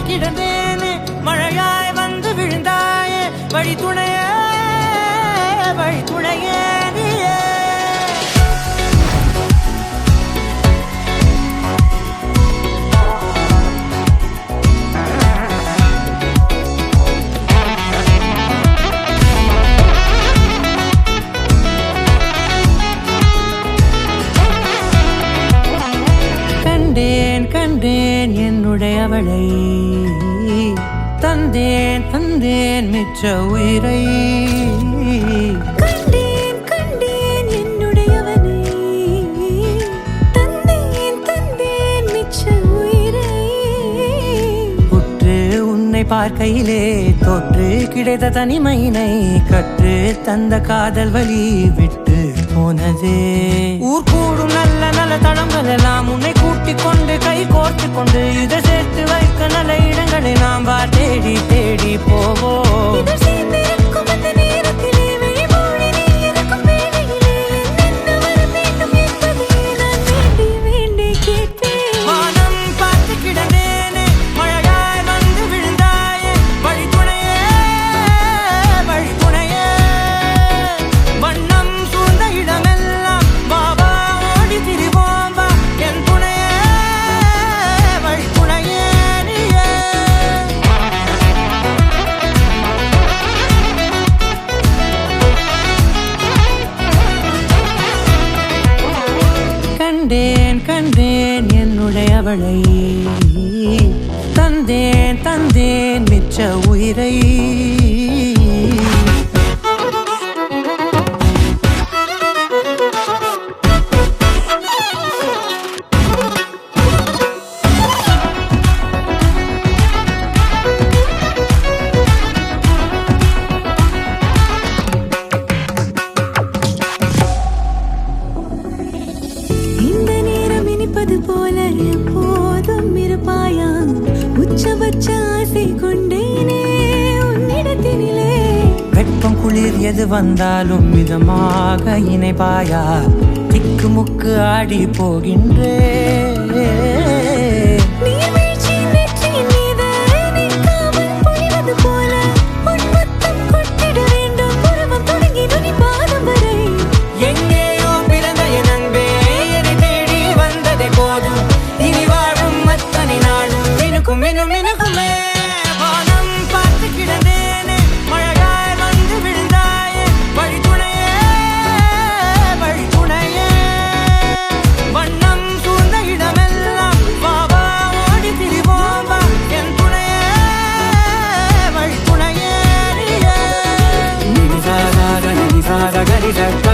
கிடந்தேனே மழையாய் வந்து விழுந்தாயே வழி துணையே நீயே கண்டேன் என்னுடையவளை தந்தேன் மிச்ச உயிரை கண்டேன் என்னுடையவனை தந்தேன் மிச்ச உயிரை உற்று உன்னை பார்க்கையிலே தொற்று கிடைத்த தனிமையினை கற்று தந்த காதல் வழி விட்டு போனதே ஊர் கூடும் நல்ல நல்ல தளங்கள் எல்லாம் உன்னை கூட்டிக் கொண்டு கை கோர்த்து கொண்டு இதை சேர்த்து வைக்க நல்ல இடங்களை நாம் தேடி தேடி போவோம். கண்டேன் என்னுடையவளை தந்தேன் மிச்ச உயிரை போல எப்போதும் இருப்பாயா உச்சபட்ச ஆசை கொண்டேனே உன்னிடத்தினிலே வெப்பம் குளிர் எது வந்தாலும் மிதமாக இணைப்பாயா திக்கு முக்கு ஆடி போகின்றே da da da